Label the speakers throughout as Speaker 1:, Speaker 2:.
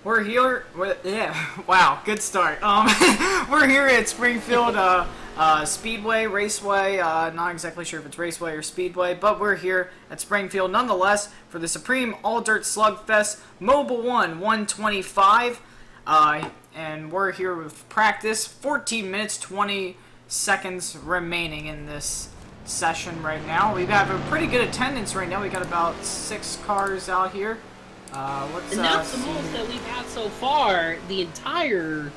Speaker 1: We're here. Wow, good start. We're here at Springfield Speedway, Raceway. Not exactly sure if it's Raceway or Speedway, but we're here at Springfield nonetheless for the Supreme All Dirt Slugfest Mobil 125. And we're here with practice. 14 minutes, 20 seconds remaining in this session right now. We have a pretty good attendance right now. We got about 6 cars out here.
Speaker 2: And that's the most that we've had so far, the entire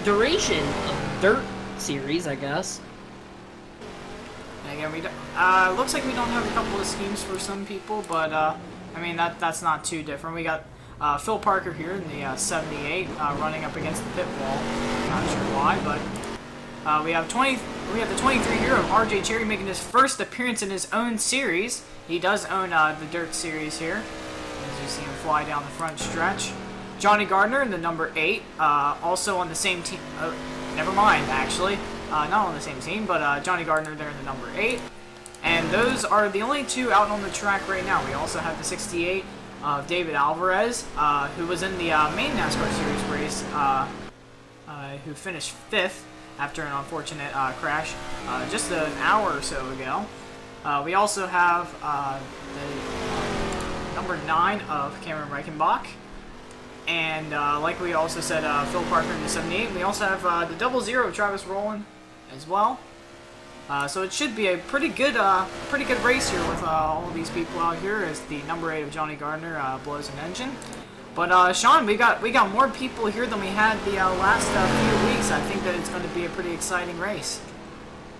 Speaker 2: duration of Dirt Series, I guess.
Speaker 1: And again, looks like we don't have a couple of schemes for some people, but I mean that's not too different. We got Phil Parker here in the 78 running up against the pit wall. Not sure why, but we have the 23 here of RJ Cherry making his first appearance in his own series. He does own the Dirt Series here. As you see him fly down the front stretch. Johnny Gardner in the number 8, also on the same team. Never mind, actually. Not on the same team, but Johnny Gardner there in the number 8. And those are the only 2 out on the track right now. We also have the 68 of David Alvarez, who was in the main NASCAR Series race, who finished 5th after an unfortunate crash just an hour or so ago. We also have the number 9 of Cameron Reichenbach. And like we also said, Phil Parker in the 78. We also have the 00 of Travis Rowland as well. So it should be a pretty good race here with all of these people out here as the number 8 of Johnny Gardner blows an engine. But Sean, we got more people here than we had the last few weeks. I think that it's going to be a pretty exciting race.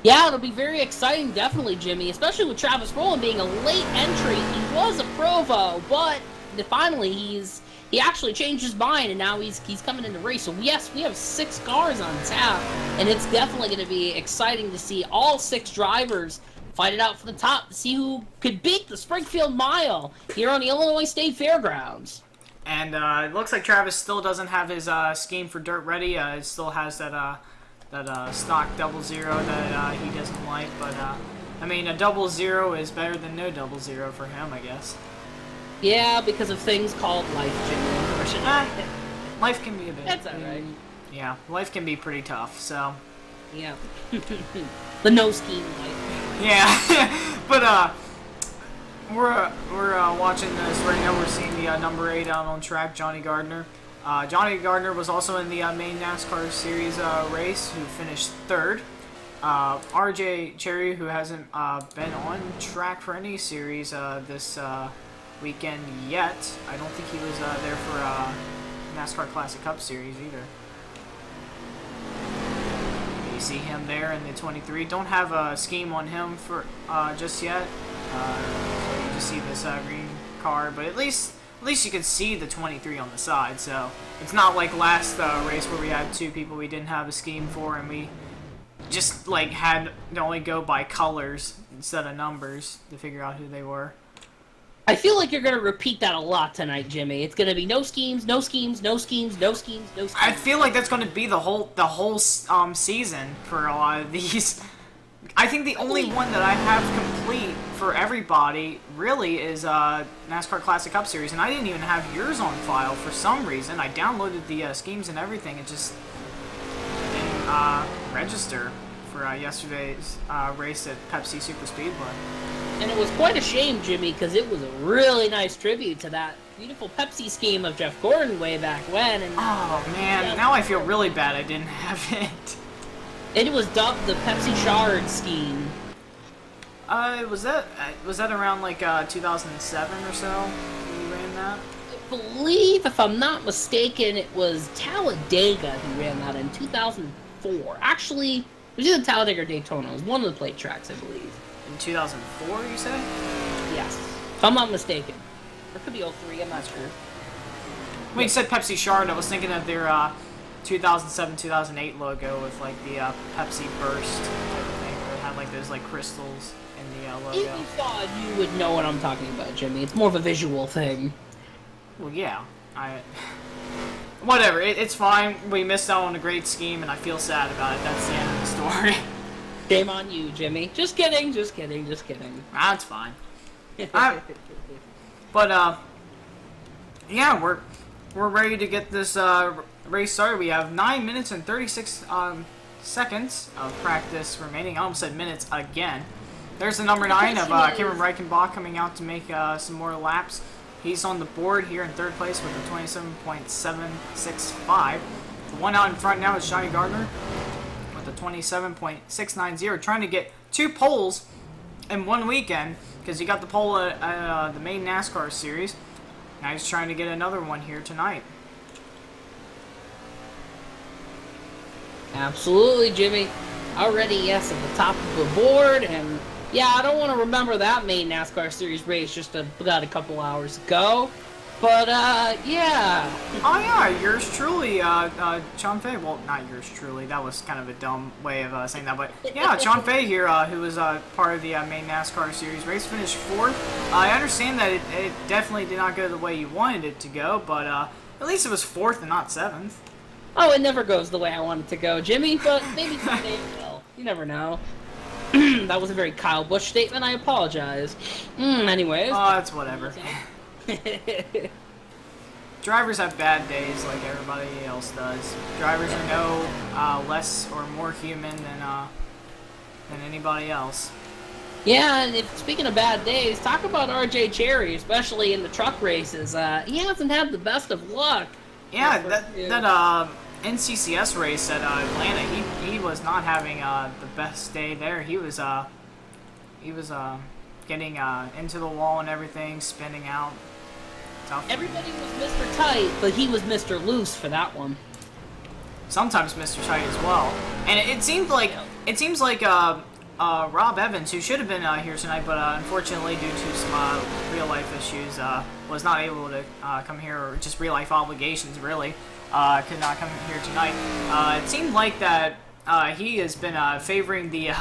Speaker 2: Yeah, it'll be very exciting, definitely, Jimmy, especially with Travis Rowland being a late entry. He was a Provo, but finally he actually changed his mind, and now he's coming in the race. So yes, we have 6 cars on tap, and it's definitely going to be exciting to see all 6 drivers fight it out for the top to see who could beat the Springfield Mile here on the Illinois State Fairgrounds.
Speaker 1: And it looks like Travis still doesn't have his scheme for dirt ready. It still has that stock 00 that he doesn't like, but I mean a 00 is better than no 00 for him, I guess.
Speaker 2: Yeah, because of things called life, Jimmy, unfortunately.
Speaker 1: Life can be a bit.
Speaker 2: That's alright.
Speaker 1: Yeah, life can be pretty tough. So.
Speaker 2: Yeah. The no scheme life.
Speaker 1: Yeah, but we're watching this right now. We're seeing the number 8 out on track, Johnny Gardner. Johnny Gardner was also in the main NASCAR Series race, who finished 3rd. RJ Cherry, who hasn't been on track for any series this weekend yet. I don't think he was there for NASCAR Classic Cup Series either. You see him there in the 23. Don't have a scheme on him for just yet. So you just see this green car, but at least you can see the 23 on the side, so it's not like last race where we had 2 people we didn't have a scheme for, and we just like had to only go by colors instead of numbers to figure out who they were.
Speaker 2: I feel like you're going to repeat that a lot tonight, Jimmy. It's going to be no schemes, no schemes, no schemes, no schemes, no schemes.
Speaker 1: I feel like that's going to be the whole season for a lot of these. I think the only one that I have complete for everybody really is NASCAR Classic Cup Series, and I didn't even have yours on file for some reason. I downloaded the schemes and everything. It just didn't register for yesterday's race at Pepsi Super Speedway.
Speaker 2: And it was quite a shame, Jimmy, because it was a really nice tribute to that beautiful Pepsi scheme of Jeff Gordon way back when. And
Speaker 1: oh man, now I feel really bad I didn't have it.
Speaker 2: It was dubbed the Pepsi Shard scheme.
Speaker 1: Was that around like 2007 or so when you ran that?
Speaker 2: I believe, if I'm not mistaken, it was Talladega who ran that in 2004. Actually, it was either Talladega or Daytona. It was one of the plate tracks, I believe.
Speaker 1: In 2004, you say?
Speaker 2: Yes. If I'm not mistaken. Or it could be 03, I'm not sure.
Speaker 1: When you said Pepsi Shard, I was thinking of their 2007-2008 logo with like the Pepsi Burst type of thing, where it had like those like crystals in the logo.
Speaker 2: If you saw it, you would know what I'm talking about, Jimmy. It's more of a visual thing.
Speaker 1: Well, yeah. Whatever, it's fine. We missed out on a great scheme, and I feel sad about it. That's the end of the story.
Speaker 2: Shame on you, Jimmy. Just kidding, just kidding, just kidding.
Speaker 1: That's fine. But, yeah, we're ready to get this race started. We have 9 minutes and 36 seconds of practice remaining. I almost said minutes again. There's the number 9 of Cameron Reichenbach coming out to make some more laps. He's on the board here in third place with a 27.765. The one out in front now is Johnny Gardner with a 27.690, trying to get 2 poles in one weekend because he got the pole at the main NASCAR series. Now he's trying to get another one here tonight.
Speaker 2: Absolutely, Jimmy. Already, yes, at the top of the board, and yeah, I don't want to remember that main NASCAR Series race just about a couple hours ago, but yeah.
Speaker 1: Oh yeah, yours truly, Sean Fay. Well, not yours truly. That was kind of a dumb way of saying that, but yeah, Sean Fay here, who was part of the main NASCAR Series race, finished 4th. I understand that it definitely did not go the way you wanted it to go, but at least it was 4th and not 7th.
Speaker 2: Oh, it never goes the way I want it to go, Jimmy, but maybe someday it will. You never know. That was a very Kyle Busch statement. I apologize. Anyways.
Speaker 1: Oh, that's whatever. Drivers have bad days like everybody else does. Drivers are no less or more human than anybody else.
Speaker 2: Yeah, and speaking of bad days, talk about RJ Cherry, especially in the truck races. He hasn't had the best of luck.
Speaker 1: Yeah, that NCCS race at Atlanta, he was not having the best day there. He was getting into the wall and everything, spinning out. Tough.
Speaker 2: Everybody was Mr. Tight, but he was Mr. Loose for that one.
Speaker 1: Sometimes Mr. Tight as well. And it seems like Rob Evans, who should have been here tonight, but unfortunately due to some real life issues, was not able to come here, or just real life obligations really. Could not come here tonight. It seemed like that he has been favoring the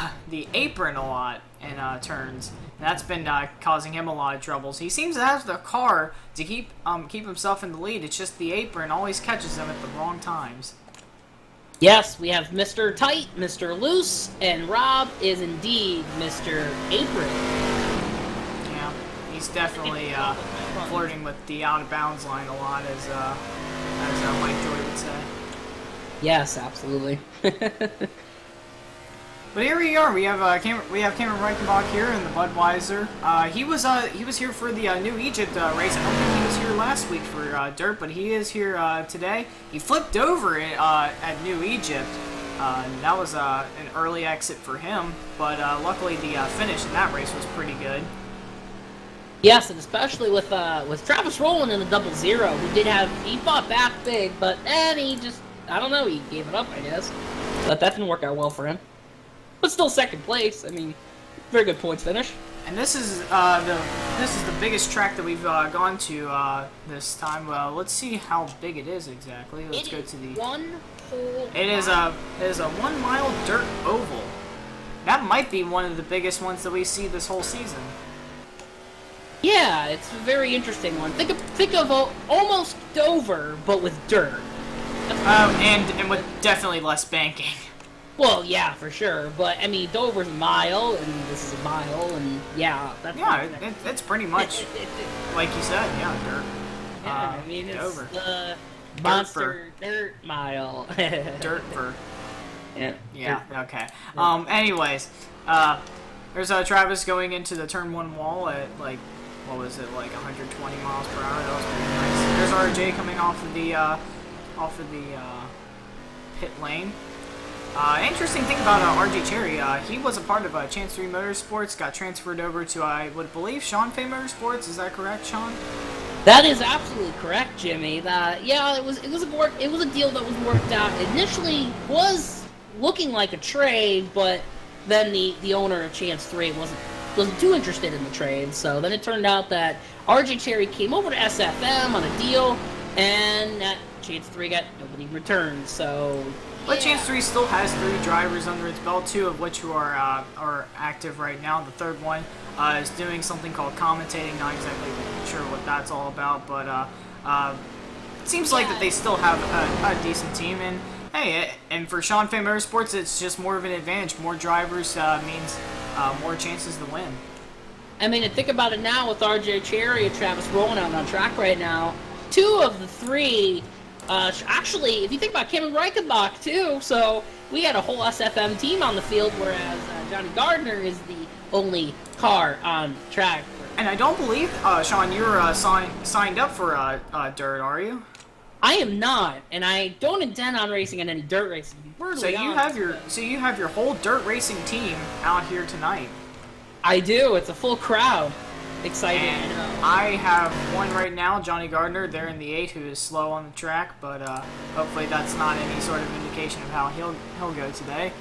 Speaker 1: apron a lot in turns, and that's been causing him a lot of troubles. He seems to have the car to keep himself in the lead. It's just the apron always catches him at the wrong times.
Speaker 2: Yes, we have Mr. Tight, Mr. Loose, and Rob is indeed Mr. Apron.
Speaker 1: Yeah, he's definitely flirting with the out of bounds line a lot, as Mike Joy would say.
Speaker 2: Yes, absolutely.
Speaker 1: But here we are. We have Cameron Reichenbach here in the Budweiser. He was here for the New Egypt race. I don't think he was here last week for dirt, but he is here today. He flipped over at New Egypt. That was an early exit for him, but luckily the finish in that race was pretty good.
Speaker 2: Yes, and especially with Travis Rowland in the 0-0, he fought back big, but then he just, I don't know, he gave it up, I guess. But that didn't work out well for him. But still second place. I mean, very good points finish.
Speaker 1: And this is the biggest track that we've gone to this time. Let's see how big it is exactly. Let's go to the It is a 1 mile dirt oval. That might be one of the biggest ones that we see this whole season.
Speaker 2: Yeah, it's a very interesting one. Think of almost Dover, but with dirt.
Speaker 1: And with definitely less banking.
Speaker 2: Well, yeah, for sure. But I mean, Dover's a mile, and this is a mile, and yeah, that's
Speaker 1: it's pretty much like you said. Yeah, dirt.
Speaker 2: Yeah, I mean, it's
Speaker 1: Dover.
Speaker 2: The monster dirt mile.
Speaker 1: Dirtfur.
Speaker 2: Yeah.
Speaker 1: Yeah. Okay. Anyways, there's Travis going into the turn 1 wall at like, what was it, like 120 miles per hour. That was pretty nice. There's RJ coming off of the pit lane. Interesting thing about RJ Cherry, he was a part of Chance 3 Motorsports, got transferred over to, I would believe, Sean Fay Motorsports. Is that correct, Sean?
Speaker 2: That is absolutely correct, Jimmy. Yeah, it was a deal that was worked out. Initially was looking like a trade, but then the owner of Chance 3 wasn't too interested in the trade. So then it turned out that RJ Cherry came over to SFM on a deal, and that Chance 3 got nobody returned. So.
Speaker 1: But Chance 3 still has 3 drivers under its belt, 2 of which are active right now. The third one is doing something called commentating. Not exactly sure what that's all about, but it seems like that they still have a decent team. And hey, and for Sean Fay Motorsports, it's just more of an advantage. More drivers means more chances to win.
Speaker 2: I mean, and think about it now with RJ Cherry and Travis Rowland out on track right now. two of the three. Actually, if you think about Cameron Reichenbach too, so we had a whole SFM team on the field, whereas Johnny Gardner is the only car on track.
Speaker 1: And I don't believe, Sean, you're signed up for dirt, are you?
Speaker 2: I am not, and I don't intend on racing in any dirt racing.
Speaker 1: So you have your whole dirt racing team out here tonight.
Speaker 2: I do. It's a full crowd. Exciting.
Speaker 1: And I have one right now, Johnny Gardner, there in the 8, who is slow on the track, but hopefully that's not any sort of indication of how he'll go today.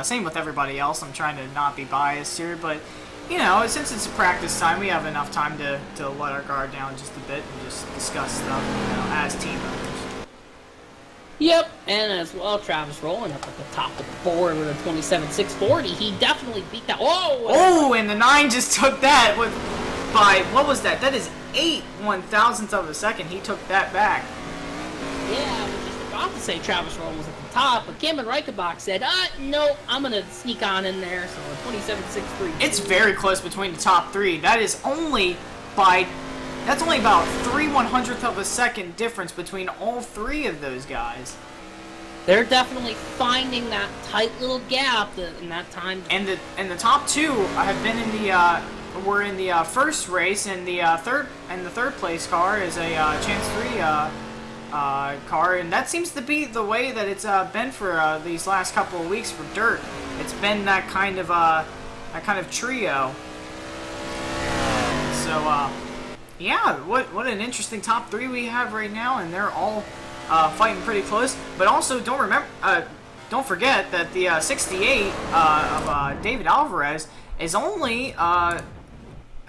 Speaker 1: Same with everybody else. I'm trying to not be biased here, but you know, since it's a practice time, we have enough time to let our guard down just a bit and just discuss stuff, you know, as team members.
Speaker 2: Yep, and as well, Travis rolling up at the top of the board with a 27.640. He definitely beat that. Oh,
Speaker 1: and the 9 just took that by what was that? That is 8 1/1000ths of a second. He took that back.
Speaker 2: Yeah, I was just about to say Travis Roll was at the top, but Cameron Reichenbach said, no, I'm going to sneak on in there, so a 27.63.
Speaker 1: It's very close between the top 3. That's only about 3 1/100th of a second difference between all 3 of those guys.
Speaker 2: They're definitely finding that tight little gap in that time.
Speaker 1: And the top 2 have been in were in the first race, and the third place car is a Chance 3 car, and that seems to be the way that it's been for these last couple of weeks for dirt. It's been that kind of trio. So yeah, what an interesting top 3 we have right now, and they're all fighting pretty close. But also don't forget that the 68 of David Alvarez is only a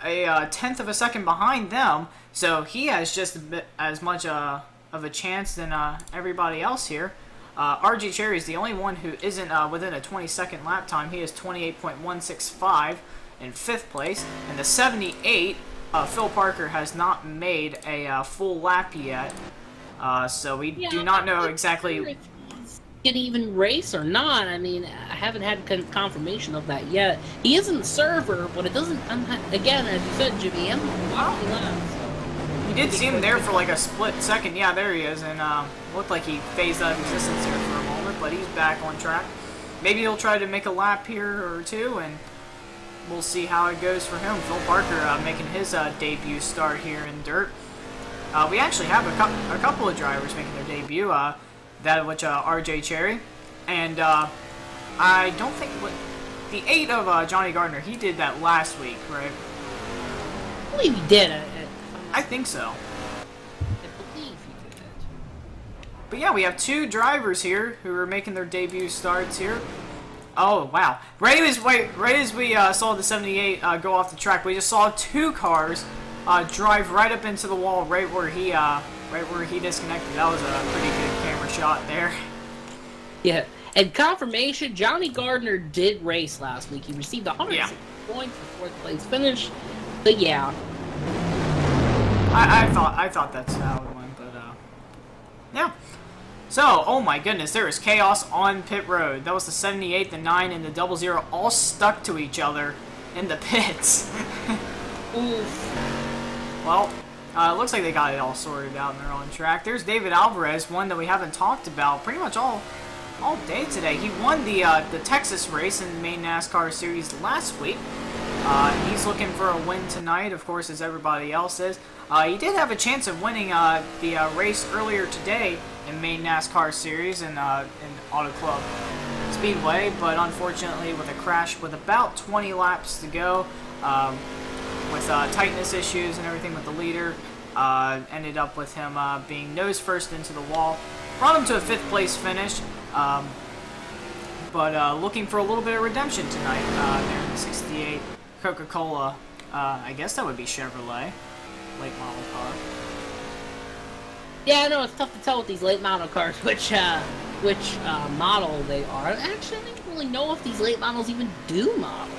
Speaker 1: 1/10 of a second behind them, so he has just a bit as much of a chance than everybody else here. RJ Cherry is the only one who isn't within a 20-second lap time. He is 28.165 in 5th place, and the 78 Phil Parker has not made a full lap yet, so we do not know exactly
Speaker 2: can even race or not. I mean, I haven't had confirmation of that yet. He is in the server, but it doesn't. Again, as you said, Jimmy,
Speaker 1: You did see him there for like a split second. Yeah, there he is, and looked like he phased out of existence here for a moment, but he's back on track. Maybe he'll try to make a lap here or two, and we'll see how it goes for him. Phil Parker making his debut start here in dirt. We actually have a couple of drivers making their debut. That which RJ Cherry, and I don't think the 8 of Johnny Gardner, he did that last week, right?
Speaker 2: I believe he did.
Speaker 1: I think so.
Speaker 2: I believe he did.
Speaker 1: But yeah, we have 2 drivers here who are making their debut starts here. Oh wow! Right as we saw the 78 go off the track, we just saw 2 cars drive right up into the wall, right where he disconnected. That was a pretty good camera shot there.
Speaker 2: Yeah, and confirmation, Johnny Gardner did race last week. He received 106 points for 4th place finish. But yeah,
Speaker 1: I thought that's how it went, but yeah. So, oh my goodness, there is chaos on pit road. That was the 78, the 9, and the 00 all stuck to each other in the pits.
Speaker 2: oof.
Speaker 1: Well, it looks like they got it all sorted out and they're on track. There's David Alvarez, one that we haven't talked about pretty much all day today. He won the Texas race in the main NASCAR series last week. He's looking for a win tonight, of course, as everybody else is. He did have a chance of winning the race earlier today in main NASCAR series in Auto Club Speedway, but unfortunately with a crash with about 20 laps to go, with tightness issues and everything with the leader, ended up with him being nose first into the wall. Brought him to a 5th place finish, but looking for a little bit of redemption tonight there in the 68 Coca-Cola. I guess that would be Chevrolet, late model car.
Speaker 2: Yeah, I know it's tough to tell with these late model cars which model they are. Actually, I don't really know if these late models even do model.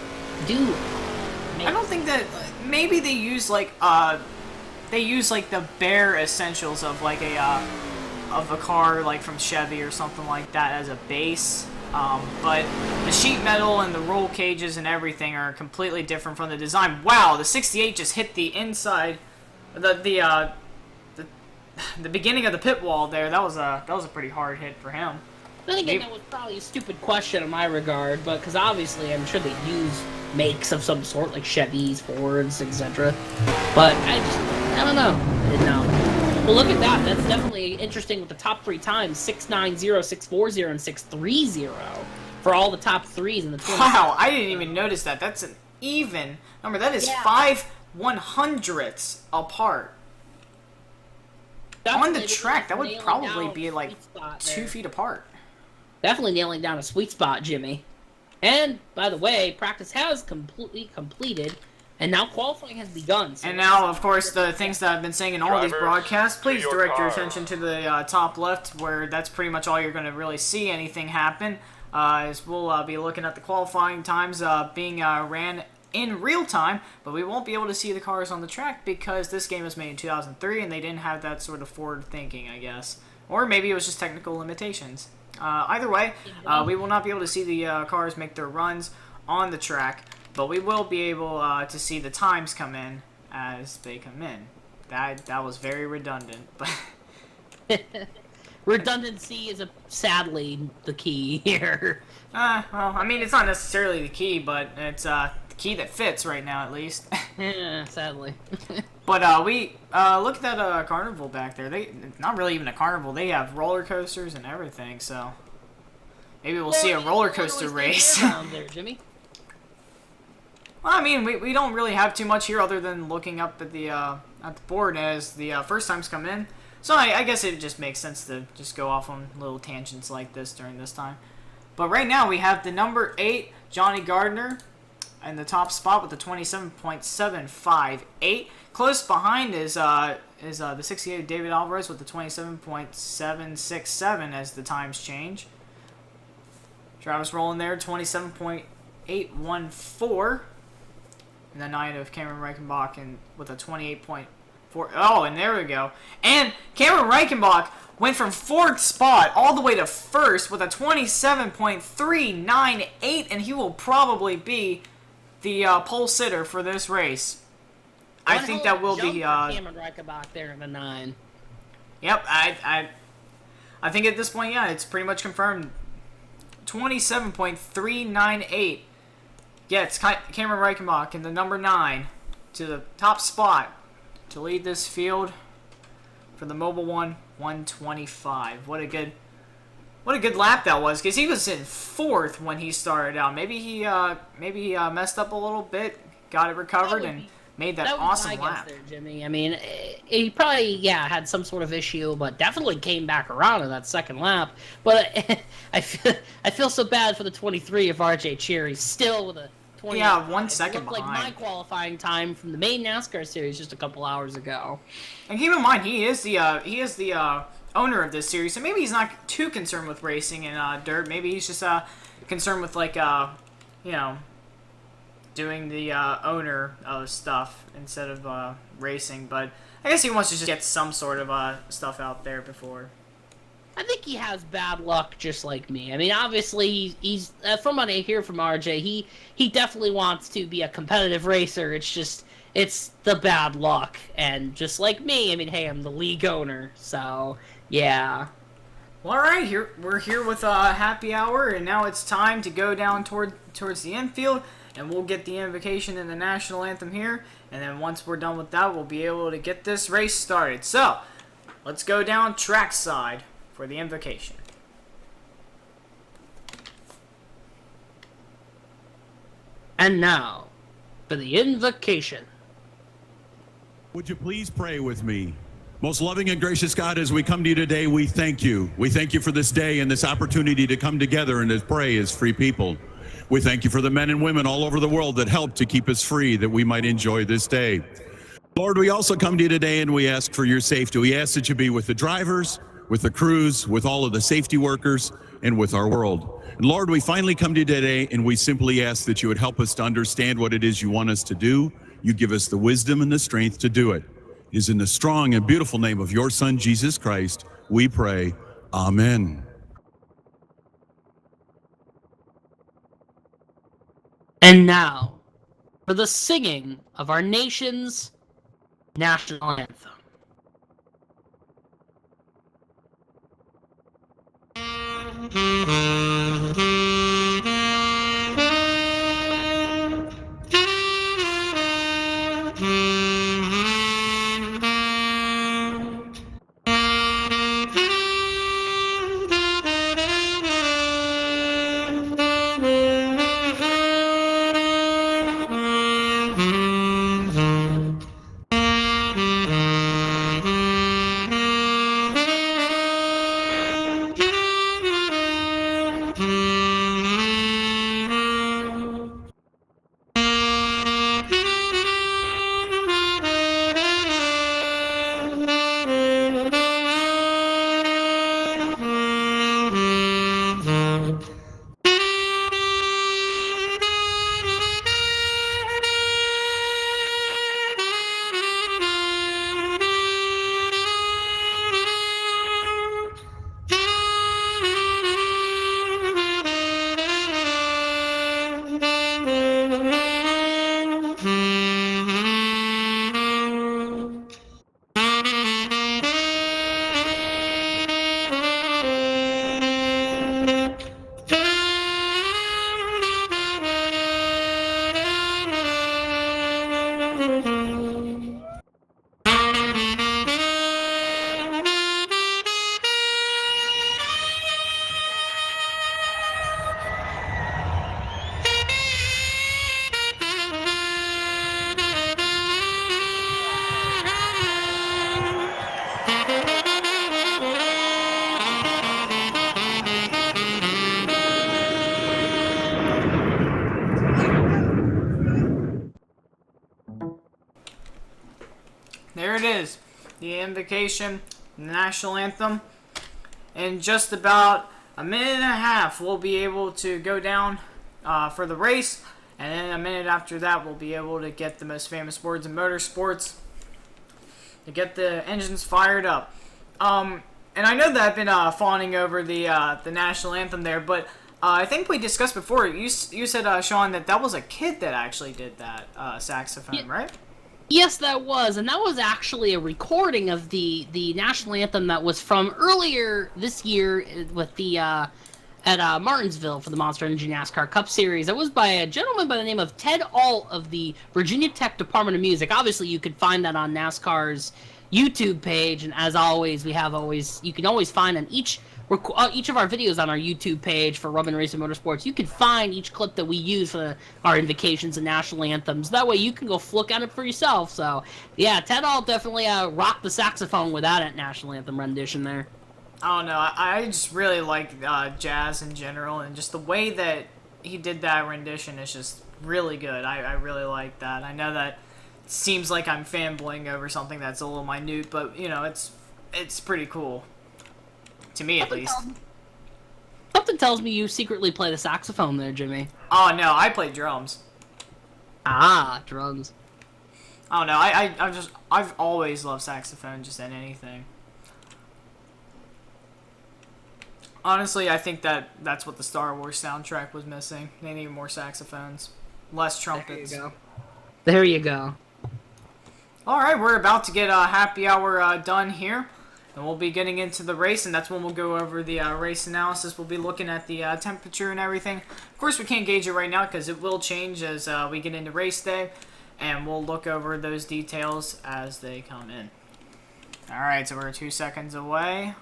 Speaker 1: I don't think that. Maybe they use like the bare essentials of like a car like from Chevy or something like that as a base. But the sheet metal and the roll cages and everything are completely different from the design. Wow, the 68 just hit the inside, the the beginning of the pit wall there, that was a pretty hard hit for him.
Speaker 2: Then again, that was probably a stupid question in my regard, but because obviously I'm sure they use makes of some sort, like Chevys, Fords, etc. But I don't know. I didn't know. Well, look at that. That's definitely interesting with the top 3 times, 690, 640, and 630 for all the top 3s in the 20.
Speaker 1: Wow, I didn't even notice that. That's an even number. That is 5 100ths apart. On the track, that would probably be like 2 feet apart.
Speaker 2: Definitely nailing down a sweet spot, Jimmy. And, by the way, practice has completely completed, and now qualifying has begun. So
Speaker 1: and now, of course, the things that I've been saying in all these broadcasts, please direct your attention to the top left, where that's pretty much all you're going to really see anything happen. As we'll be looking at the qualifying times being ran in real time, but we won't be able to see the cars on the track because this game was made in 2003 and they didn't have that sort of forward thinking, I guess. Or maybe it was just technical limitations. Either way, we will not be able to see the cars make their runs on the track, but we will be able to see the times come in as they come in. That was very redundant, but
Speaker 2: redundancy is sadly the key here.
Speaker 1: Well, I mean, it's not necessarily the key, but it's the key that fits right now, at least.
Speaker 2: Yeah, sadly.
Speaker 1: But we look at that carnival back there. It's not really even a carnival. They have roller coasters and everything. So maybe we'll see a roller coaster race.
Speaker 2: There, Jimmy.
Speaker 1: Well, I mean, we don't really have too much here other than looking up at the board as the first times come in. So I guess it just makes sense to just go off on little tangents like this during this time. But right now we have the number 8 Johnny Gardner in the top spot with the 27.758. Close behind is the 68 David Alvarez with the 27.767 as the times change. Travis rolling there, 27.814. And the 9 of Cameron Reichenbach and with a 28.4. Oh, and there we go. And Cameron Reichenbach went from 4th spot all the way to 1st with a 27.398, and he will probably be the pole sitter for this race. I think that will be
Speaker 2: Cameron Reichenbach there in the 9.
Speaker 1: Yep, I think at this point, yeah, it's pretty much confirmed. 27.398 gets Cameron Reichenbach in the number 9 to the top spot to lead this field for the Mobil 125. What a good lap that was, because he was in 4th when he started out. Maybe he messed up a little bit, got it recovered, and made that awesome lap.
Speaker 2: There, Jimmy. I mean, he probably had some sort of issue, but definitely came back around in that second lap. But I feel so bad for the 23 of RJ Cherry, still with a 20.
Speaker 1: Yeah, 1 second behind.
Speaker 2: Like my qualifying time from the main NASCAR series just a couple hours ago.
Speaker 1: And keep in mind, he is the owner of this series, so maybe he's not too concerned with racing and dirt. Maybe he's just concerned with doing the owner of stuff instead of racing. But I guess he wants to just get some sort of stuff out there before.
Speaker 2: I think he has bad luck, just like me. I mean, obviously, he's from what I hear from RJ, he definitely wants to be a competitive racer. It's the bad luck, and just like me, I mean, hey, I'm the league owner, so yeah.
Speaker 1: Well, all right, we're here with happy hour, and now it's time to go down towards the infield, and we'll get the invocation and the national anthem here, and then once we're done with that, we'll be able to get this race started. So let's go down trackside for the invocation.
Speaker 2: And now, for the invocation.
Speaker 3: Would you please pray with me? Most loving and gracious God, as we come to you today, we thank you. We thank you for this day and this opportunity to come together and to pray as free people. We thank you for the men and women all over the world that help to keep us free, that we might enjoy this day. Lord, we also come to you today and we ask for your safety. We ask that you be with the drivers, with the crews, with all of the safety workers, and with our world. And Lord, we finally come to you today and we simply ask that you would help us to understand what it is you want us to do. You give us the wisdom and the strength to do it. It is in the strong and beautiful name of your Son, Jesus Christ, we pray. Amen.
Speaker 2: And now, for the singing of our nation's national anthem.
Speaker 1: There it is, the invocation, the national anthem. In just about a minute and a half, we'll be able to go down for the race, and then a minute after that, we'll be able to get the most famous words in motorsports to get the engines fired up. And I know that I've been fawning over the national anthem there, but I think we discussed before. You said, Sean, that was a kid that actually did that saxophone, yeah. Right?
Speaker 2: Yes, that was, and that was actually a recording of the national anthem that was from earlier this year with the at Martinsville for the Monster Energy NASCAR Cup Series. That was by a gentleman by the name of Ted Alt of the Virginia Tech Department of Music. Obviously, you could find that on NASCAR's YouTube page, and as always, you can always find on each of our videos on our YouTube page for Rubbin Racing Motorsports. You can find each clip that we use for our invocations and national anthems. That way you can go look at it for yourself. So, yeah, Ted Alt definitely rocked the saxophone with that national anthem rendition there.
Speaker 1: I don't know. I just really like jazz in general, and just the way that he did that rendition is just really good. I really like that. I know that it seems like I'm fanboying over something that's a little minute, but, you know, it's pretty cool. To me, at least.
Speaker 2: Something tells me you secretly play the saxophone there, Jimmy.
Speaker 1: Oh, no, I play drums.
Speaker 2: Ah, drums.
Speaker 1: I don't know, I've always loved saxophone, just in anything. Honestly, I think that's what the Star Wars soundtrack was missing. They need more saxophones. Less trumpets.
Speaker 2: There you go. There you go.
Speaker 1: Alright, we're about to get a happy hour done here. And we'll be getting into the race, and that's when we'll go over the race analysis. We'll be looking at the temperature and everything. Of course, we can't gauge it right now because it will change as we get into race day. And we'll look over those details as they come in. Alright, so we're 2 seconds away.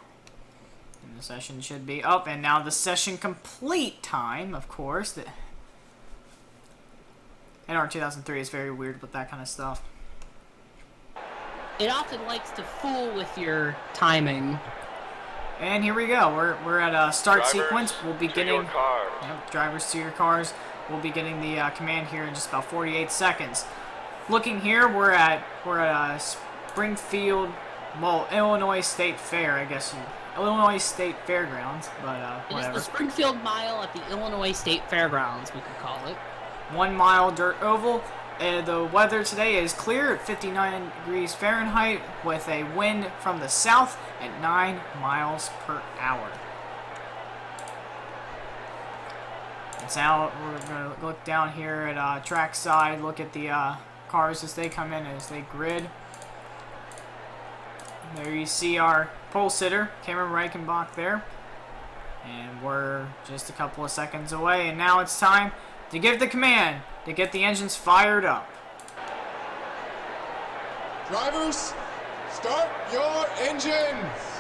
Speaker 1: And the session should be up. And now the session complete time, of course. The NR2003 is very weird with that kind of stuff.
Speaker 2: It often likes to fool with your timing.
Speaker 1: And here we go. We're at a start sequence. We'll be getting drivers to your cars. We'll be getting the command here in just about 48 seconds. Looking here, we're at Springfield, well, Illinois State Fair, I guess. Illinois State Fairgrounds, but whatever.
Speaker 2: It is the Springfield Mile at the Illinois State Fairgrounds, we could call it.
Speaker 1: 1 mile dirt oval. The weather today is clear at 59 degrees Fahrenheit with a wind from the south at 9 miles per hour. And now we're going to look down here at trackside, look at the cars as they come in, as they grid. There you see our pole sitter, Cameron Reichenbach there. And we're just a couple of seconds away, and now it's time to give the command to get the engines fired up.
Speaker 4: Drivers, start your engines!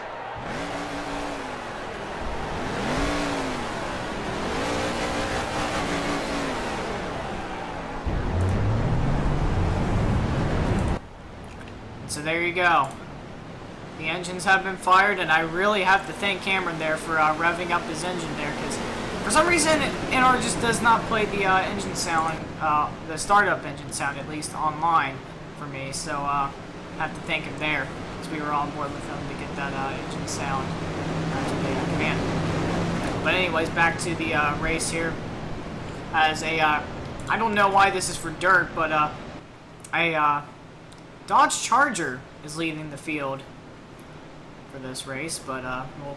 Speaker 1: So there you go. The engines have been fired, and I really have to thank Cameron there for revving up his engine there, because for some reason NR just does not play the engine sound, the startup engine sound, at least online for me. So I have to thank him there, because we were on board with him to get that engine sound to the command. But anyways, back to the race here. As a, I don't know why this is for dirt, but a Dodge Charger is leading the field for this race, but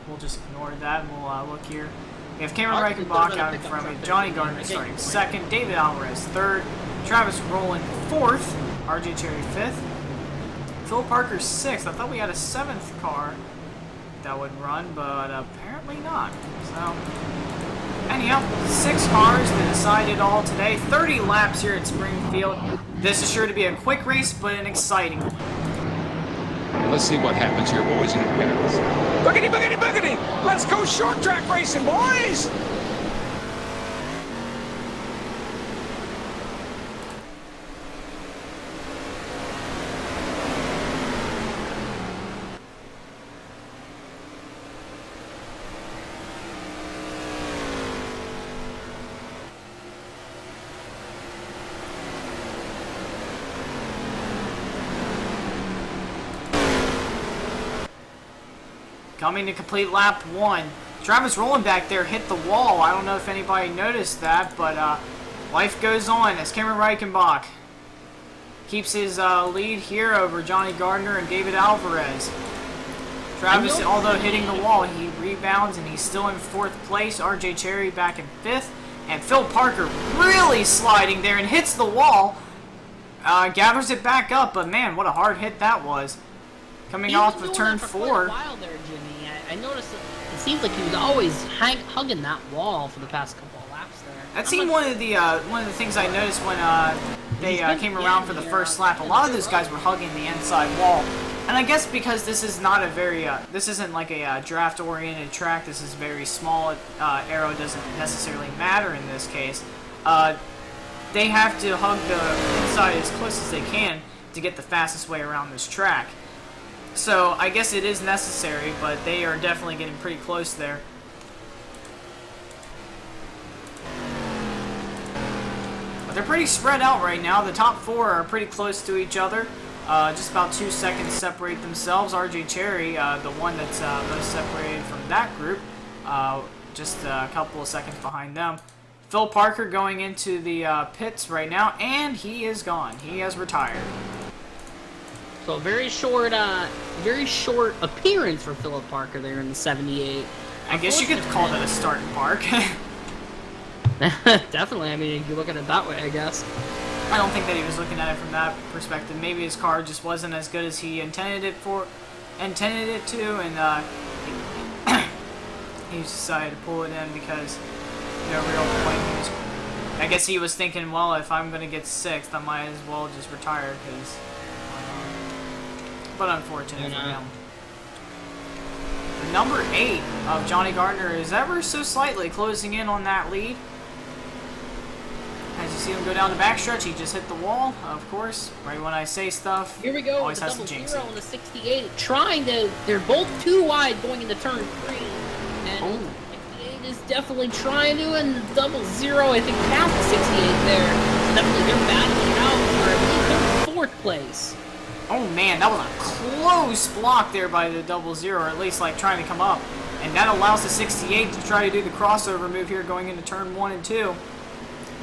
Speaker 1: we'll just ignore that, and we'll look here. We have Cameron Reichenbach out in front of me, Johnny Gardner starting second, David Alvarez third, Travis Rowland fourth, RJ Cherry fifth, Phil Parker sixth. I thought we had a seventh car that would run, but apparently not. So anyhow, 6 cars to decide it all today. 30 laps here at Springfield. This is sure to be a quick race, but an exciting one.
Speaker 5: Let's see what happens here, boys and girls. Boogity, boogity, boogity! Let's go short track racing, boys!
Speaker 1: Coming to complete lap 1. Travis Rowland back there hit the wall. I don't know if anybody noticed that, but life goes on as Cameron Reichenbach keeps his lead here over Johnny Gardner and David Alvarez. Travis, although hitting the wall, he rebounds and he's still in 4th place. RJ Cherry back in 5th. And Phil Parker really sliding there and hits the wall. Gathers it back up, but man, what a hard hit that was. Coming off of turn 4.
Speaker 2: There, Jimmy. I noticed it seems like he was always hugging that wall for the past couple of laps there.
Speaker 1: That seemed one of the things I noticed when they came around for the first lap. A lot of those guys were hugging the inside wall, and I guess because this is not a very this isn't like a draft-oriented track. This is very small. Aero doesn't necessarily matter in this case. They have to hug the inside as close as they can to get the fastest way around this track. So I guess it is necessary, but they are definitely getting pretty close there. But they're pretty spread out right now. The top 4 are pretty close to each other. Just about 2 seconds separate themselves. RJ Cherry, the one that's most separated from that group, just a couple of seconds behind them. Phil Parker going into the pits right now, and he is gone. He has retired.
Speaker 2: So very short appearance for Philip Parker there in the 78.
Speaker 1: I guess you could call that a start and park.
Speaker 2: Definitely. I mean, if you look at it that way, I guess.
Speaker 1: I don't think that he was looking at it from that perspective. Maybe his car just wasn't as good as he intended it to, and he decided to pull it in because no real point. I guess he was thinking, well, if I'm gonna get 6th, I might as well just retire because. But unfortunate for him. Number 8 of Johnny Gardner is ever so slightly closing in on that lead. As you see him go down the backstretch, he just hit the wall, of course. Right when I say stuff,
Speaker 2: here we go.
Speaker 1: always
Speaker 2: The
Speaker 1: has to jinx it.
Speaker 2: on the 68, trying to. They're both too wide going into turn 3, and 68 is definitely trying to. And the 00, I think, past the 68 there. Definitely they're battling out for 4th place.
Speaker 1: Oh man, that was a close block there by the 00, or at least like trying to come up. And that allows the 68 to try to do the crossover move here going into turn 1 and 2.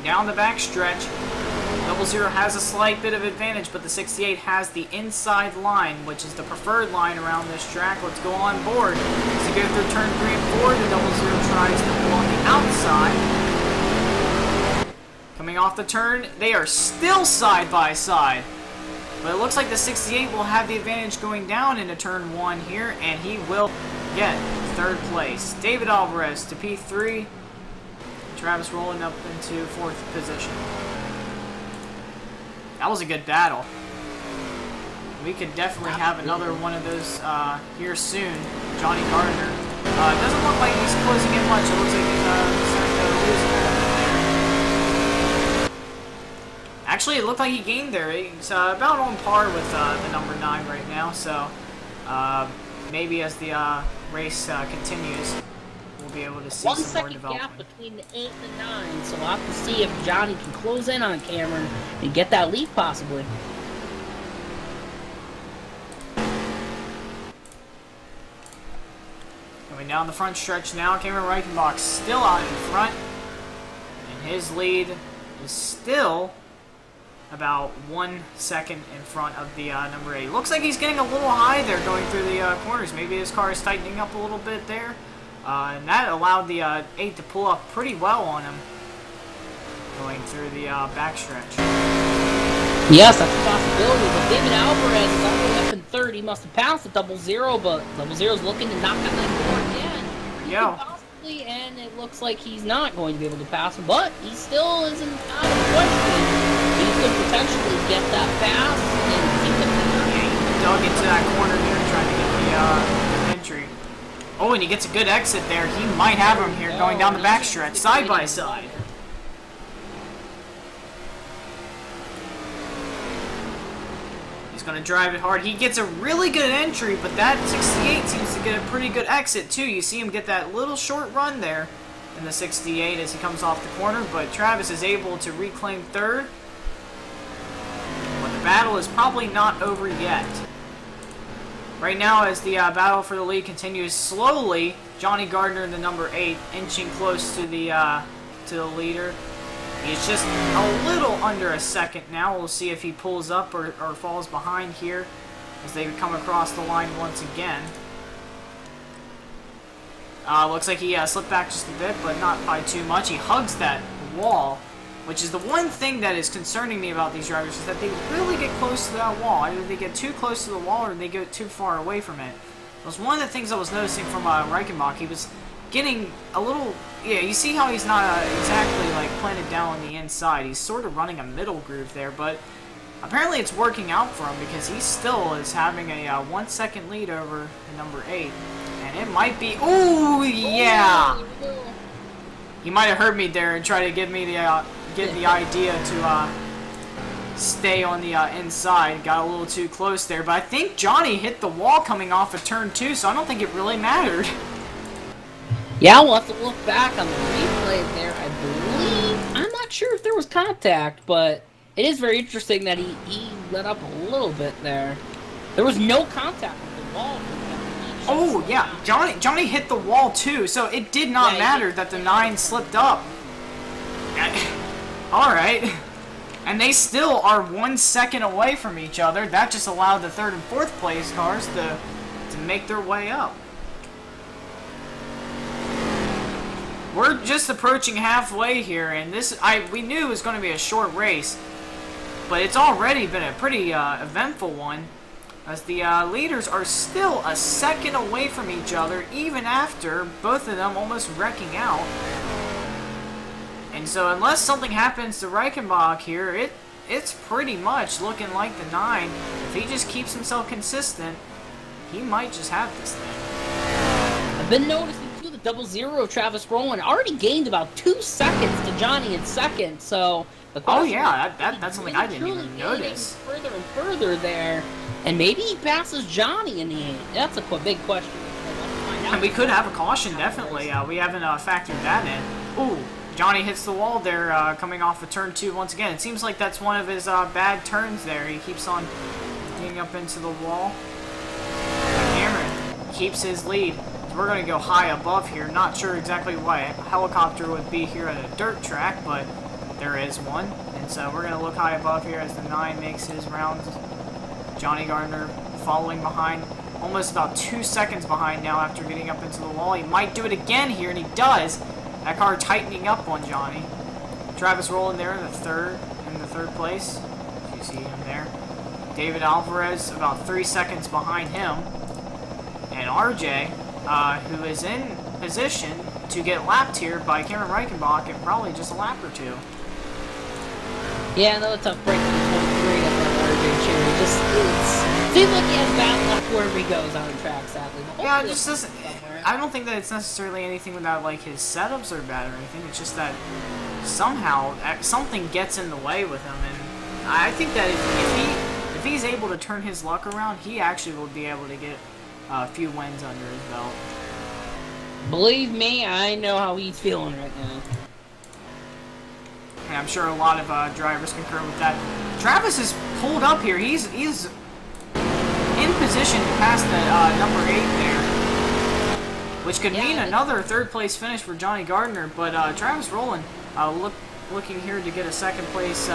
Speaker 1: Down the back stretch, 00 has a slight bit of advantage, but the 68 has the inside line, which is the preferred line around this track. Let's go on board. As you go through turn 3 and 4, the 00 tries to pull on the outside. Coming off the turn, they are still side by side. But it looks like the 68 will have the advantage going down into turn 1 here, and he will get third place. David Alvarez to P3. Travis rolling up into fourth position. That was a good battle. We could definitely have another one of those here soon. Johnny Gardner. It doesn't look like he's closing in much. It looks like he's starting to lose a little bit there. Actually, it looked like he gained there. He's about on par with the number 9 right now. So maybe as the race continues, we'll be able to see some more development.
Speaker 2: 1 second gap between the 8 and the 9, so we'll have to see if Johnny can close in on Cameron and get that lead possibly.
Speaker 1: Coming down the front stretch now, Cameron Reichenbach still out in front, and his lead is still about 1 second in front of the number 8. Looks like he's getting a little high there going through the corners. Maybe his car is tightening up a little bit there. And that allowed the 8 to pull up pretty well on him going through the backstretch.
Speaker 2: Yes, that's a possibility, but David Alvarez is already up in third. He must have passed the 00, but 00's looking to knock on that door again.
Speaker 1: There we go.
Speaker 2: Possibly, and it looks like he's not going to be able to pass him, but he still isn't out of question. He could potentially get that pass and keep it there.
Speaker 1: Yeah, he dug into that corner there trying to get the entry. Oh, and he gets a good exit there. He might have him here going down the backstretch, side by side. He's going to drive it hard. He gets a really good entry, but that 68 seems to get a pretty good exit, too. You see him get that little short run there in the 68 as he comes off the corner, but Travis is able to reclaim third. But the battle is probably not over yet. Right now, as the battle for the lead continues slowly, Johnny Gardner, the number 8, inching close to the leader. He's just a little under a second now. We'll see if he pulls up or falls behind here as they come across the line once again. Looks like he slipped back just a bit, but not by too much. He hugs that wall, which is the one thing that is concerning me about these drivers, is that they really get close to that wall. Either they get too close to the wall or they get too far away from it. It was one of the things I was noticing from Reichenbach. He was getting a little... Yeah, you see how he's not exactly like planted down on the inside. He's sort of running a middle groove there, but apparently it's working out for him because he still is having a 1 second lead over the number 8. And it might be... Ooh, yeah! He might have heard me there and tried to give me the idea to stay on the inside. Got a little too close there, but I think Johnny hit the wall coming off of turn 2, so I don't think it really mattered.
Speaker 2: Yeah, we'll have to look back on the replay there, I believe. I'm not sure if there was contact, but it is very interesting that he let up a little bit there. There was no contact with the wall.
Speaker 1: Oh, yeah, Johnny hit the wall too, so it did not matter that the 9 slipped up. Alright. And they still are 1 second away from each other. That just allowed the 3rd and 4th place cars to make their way up. We're just approaching halfway here, and we knew it was going to be a short race, but it's already been a pretty eventful one, as the leaders are still a second away from each other, even after both of them almost wrecking out. And so unless something happens to Reichenbach here, it's pretty much looking like the 9. If he just keeps himself consistent, he might just have this thing.
Speaker 2: I've been noticing too the 00 Travis Rowland already gained about 2 seconds to Johnny in second, so the
Speaker 1: question that's something I didn't even notice.
Speaker 2: Further and further there, and maybe he passes Johnny in the 8. That's a big question.
Speaker 1: And we could have a caution, definitely. We haven't factored that in. Ooh, Johnny hits the wall there, coming off of turn 2 once again. It seems like that's one of his bad turns there. He keeps on getting up into the wall. Cameron keeps his lead. So we're going to go high above here. Not sure exactly why a helicopter would be here at a dirt track, but there is one. And so we're going to look high above here as the 9 makes his rounds. Johnny Gardner following behind, almost about 2 seconds behind now after getting up into the wall. He might do it again here, and he does. That car tightening up on Johnny. Travis Rowland there in the third place. You see him there. David Alvarez about 3 seconds behind him. And RJ who is in position to get lapped here by Cameron Reichenbach in probably just a lap or two.
Speaker 2: Yeah, another tough break for the 23 of RJ Cherry. Just, it seems like he has bad luck wherever he goes on the track, sadly.
Speaker 1: Yeah, it just doesn't. I don't think that it's necessarily anything without like his setups are bad or anything. It's just that somehow something gets in the way with him, and I think that if he's able to turn his luck around, he actually will be able to get a few wins under his belt.
Speaker 2: Believe me, I know how he's feeling right now.
Speaker 1: And I'm sure a lot of drivers concur with that. Travis is pulled up here. He's in position to pass the number 8 there, which could mean another third-place finish for Johnny Gardner. But Travis Rowland looking here to get a second-place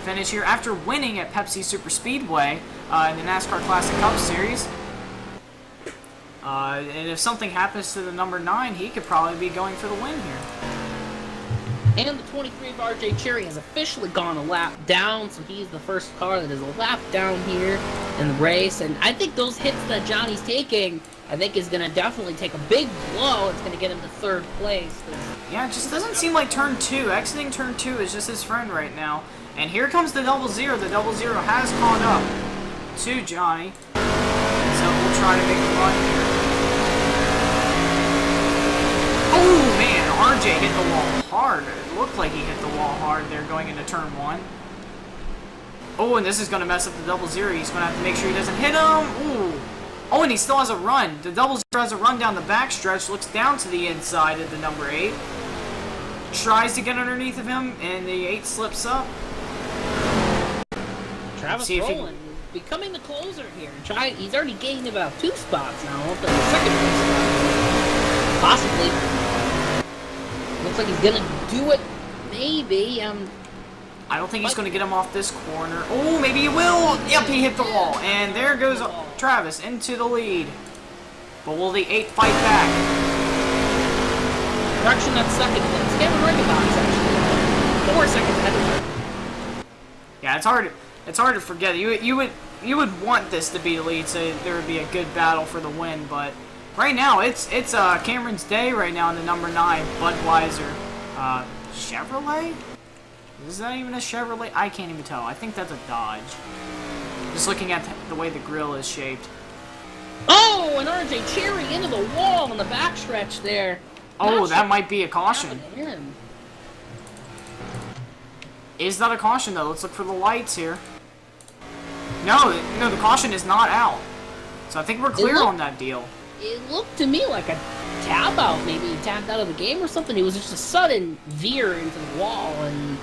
Speaker 1: finish here after winning at Pepsi Super Speedway in the NASCAR Classic Cup Series. And if something happens to the number 9, he could probably be going for the win here.
Speaker 2: And the 23 of RJ Cherry has officially gone a lap down, so he's the first car that is a lap down here in the race. And I think those hits that Johnny's taking, I think is going to definitely take a big blow. It's going to get him to third place.
Speaker 1: Yeah, it just doesn't seem like turn 2. Exiting turn 2 is just his friend right now. And here comes the 00. The 00 has caught up to Johnny. So we'll try to make a run here. Oh, man, RJ hit the wall hard. It looked like he hit the wall hard there going into turn 1. Oh, and this is going to mess up the 00. He's going to have to make sure he doesn't hit him. Ooh. Oh, and he still has a run. The 00 has a run down the backstretch, looks down to the inside of the number 8. Tries to get underneath of him, and the 8 slips up.
Speaker 2: Travis Rowland becoming the closer here. He's already gained about 2 spots now. Hopefully the second place spot. Possibly. Looks like he's gonna do it. Maybe.
Speaker 1: I don't think he's gonna get him off this corner. Oh, maybe he will. Yep, he hit the wall, and there goes Travis into the lead. But will the 8 fight back?
Speaker 2: Correction, that's second. It's Cameron Reichenbach actually 4 seconds ahead of him.
Speaker 1: Yeah, it's hard to forget. You would want this to be the lead, so there would be a good battle for the win. But right now, it's Cameron's day right now in the number 9 Budweiser Chevrolet. Is that even a Chevrolet? I can't even tell. I think that's a Dodge. Just looking at the way the grill is shaped.
Speaker 2: Oh, and RJ Cherry into the wall on the backstretch there.
Speaker 1: Oh, that might be a caution. Is that a caution, though? Let's look for the lights here. No, the caution is not out. So I think we're clear on that deal.
Speaker 2: It looked to me like a tab out. Maybe he tapped out of the game or something. It was just a sudden veer into the wall. And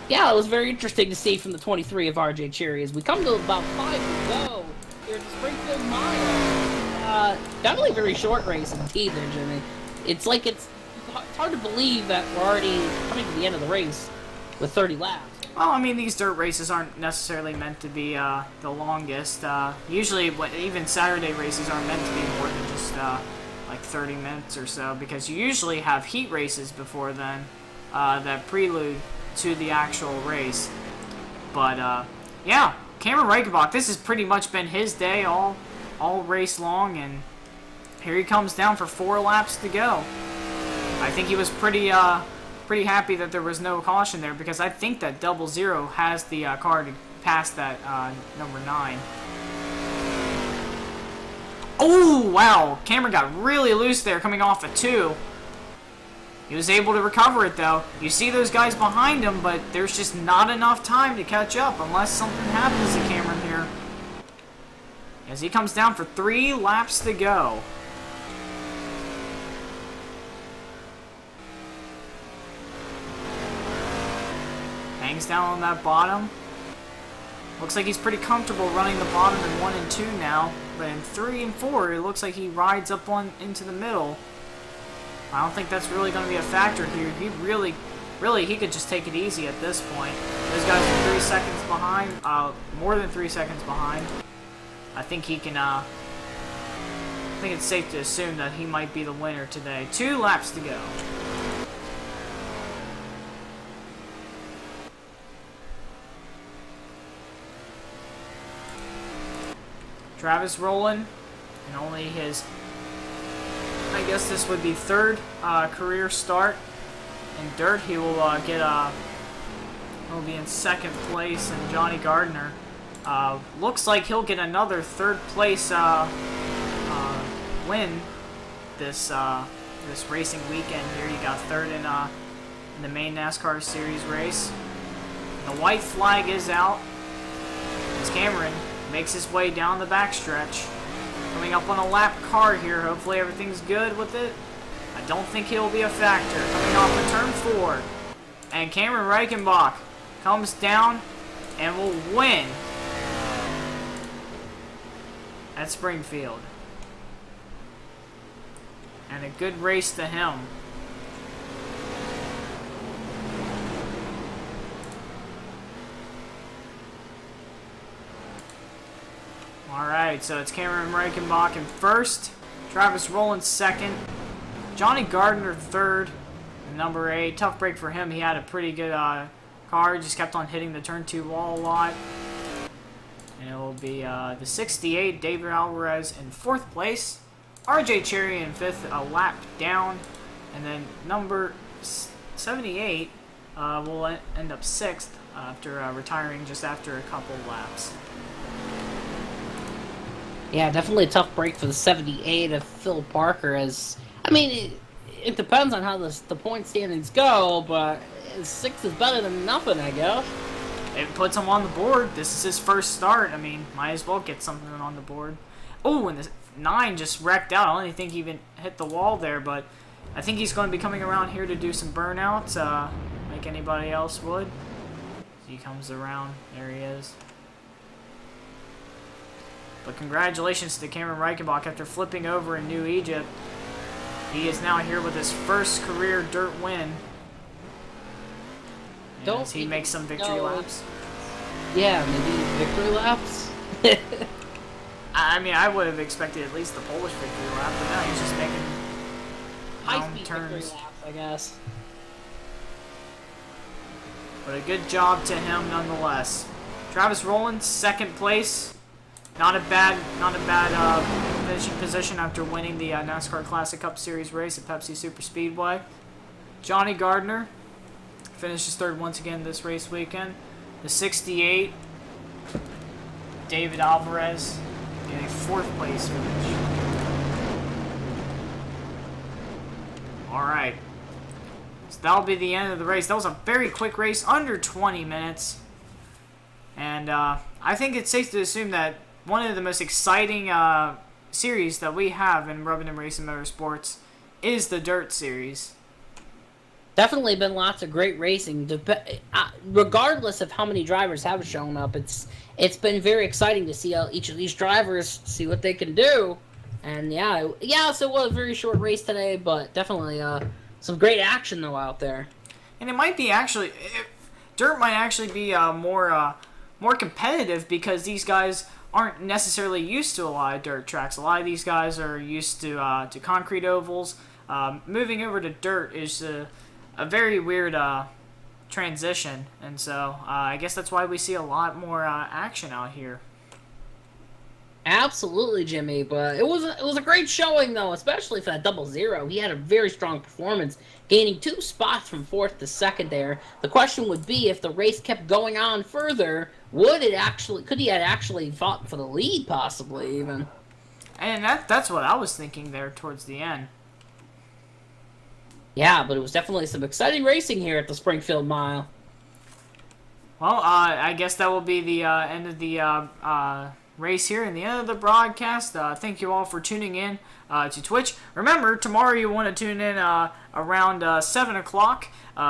Speaker 2: yeah, it was very interesting to see from the 23 of RJ Cherry as we come to about 5 to go here at the Springfield Mile. Definitely a very short race indeed there, Jimmy. It's hard to believe that we're already coming to the end of the race with 30 laps.
Speaker 1: Well, I mean, these dirt races aren't necessarily meant to be the longest. Usually, even Saturday races aren't meant to be more than just like 30 minutes or so, because you usually have heat races before then that prelude to the actual race. But yeah, Cameron Reichenbach, this has pretty much been his day all race long, and here he comes down for 4 laps to go. I think he was pretty happy that there was no caution there, because I think that 00 has the car to pass that number 9. Oh, wow. Cameron got really loose there coming off a 2. He was able to recover it, though. You see those guys behind him, but there's just not enough time to catch up unless something happens to Cameron here. As he comes down for 3 laps to go. Hangs down on that bottom. Looks like he's pretty comfortable running the bottom in 1 and 2 now. But in 3 and 4, it looks like he rides up into the middle. I don't think that's really going to be a factor here. He really, he could just take it easy at this point. Those guys are 3 seconds behind, more than 3 seconds behind. I think he can, I think it's safe to assume that he might be the winner today. 2 laps to go. Travis Rowland, and only his I guess this would be third career start in dirt. He will he'll be in second place, and Johnny Gardner looks like he'll get another third place win this this racing weekend here. You got third in the main NASCAR Series race. The white flag is out as Cameron makes his way down the backstretch. Coming up on a lap car here. Hopefully everything's good with it. I don't think he'll be a factor. Coming off of turn 4. And Cameron Reichenbach comes down and will win at Springfield. And a good race to him. Alright, so it's Cameron Reichenbach in first, Travis Rowland second, Johnny Gardner third, and number 8. Tough break for him. He had a pretty good car, just kept on hitting the turn 2 wall a lot. And it will be the 68, David Alvarez in 4th place, RJ Cherry in 5th, a lap down, and then number 78 will end up 6th after retiring just after a couple laps.
Speaker 2: Yeah, definitely a tough break for the 78 of Phil Parker. As I mean, it depends on how the point standings go, but 6 is better than nothing, I guess.
Speaker 1: It puts him on the board. This is his first start. I mean, might as well get something on the board. Oh, and the 9 just wrecked out. I don't even think he even hit the wall there, but I think he's going to be coming around here to do some burnouts, like anybody else would. He comes around. There he is. But congratulations to Cameron Reichenbach after flipping over in New Egypt. He is now here with his first career dirt win. As he makes some victory laps.
Speaker 2: Yeah, maybe victory laps?
Speaker 1: I mean, I would have expected at least the Polish victory lap, but now he's just making
Speaker 2: high-speed
Speaker 1: turns.
Speaker 2: victory laps, I guess.
Speaker 1: But a good job to him nonetheless. Travis Rowland, second place. Not a bad finishing position after winning the NASCAR Classic Cup Series race at Pepsi Super Speedway. Johnny Gardner finishes third once again this race weekend. The 68, David Alvarez, getting a 4th place finish. Alright. So that'll be the end of the race. That was a very quick race, under 20 minutes. And I think it's safe to assume that one of the most exciting series that we have in Rubbin and Racing Motorsports is the Dirt Series.
Speaker 2: Definitely been lots of great racing. Regardless of how many drivers have shown up, it's been very exciting to see how each of these drivers see what they can do. And yeah, so it was a very short race today, but definitely some great action though out there.
Speaker 1: And it might be actually, Dirt might actually be more competitive because these guys aren't necessarily used to a lot of dirt tracks. A lot of these guys are used to concrete ovals. Moving over to dirt is a very weird transition, and so I guess that's why we see a lot more action out here.
Speaker 2: Absolutely, Jimmy, but it was a great showing though, especially for that 0-0. He had a very strong performance, gaining 2 spots from 4th to 2nd there. The question would be, if the race kept going on further, could he have actually fought for the lead, possibly even?
Speaker 1: And that's what I was thinking there towards the end.
Speaker 2: Yeah, but it was definitely some exciting racing here at the Springfield Mile.
Speaker 1: Well, I guess that will be the end of the race here and the end of the broadcast. Thank you all for tuning in to Twitch. Remember, tomorrow you want to tune in around 7 o'clock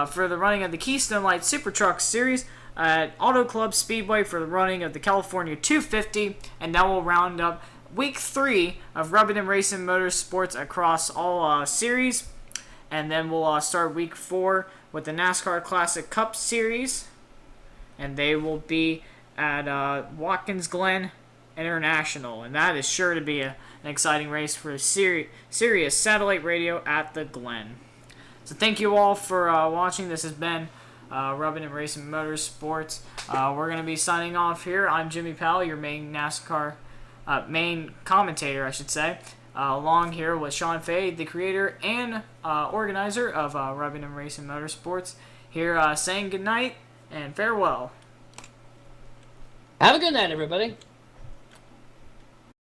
Speaker 1: for the running of the Keystone Light Super Truck Series at Auto Club Speedway for the running of the California 250, and that will round up week 3 of Rubbin and Racing Motorsports across all series. And then we'll start week 4 with the NASCAR Classic Cup Series, and they will be at Watkins Glen International, and that is sure to be an exciting race for Sirius Satellite Radio at the Glen. So thank you all for watching. This has been Rubbin and Racing Motorsports. We're going to be signing off here. I'm Jimmy Powell, your main NASCAR main commentator, I should say. along here with Sean Fay, the creator and organizer of Rubbin and Racin Motorsports, here saying goodnight and farewell.
Speaker 2: Have a good night, everybody.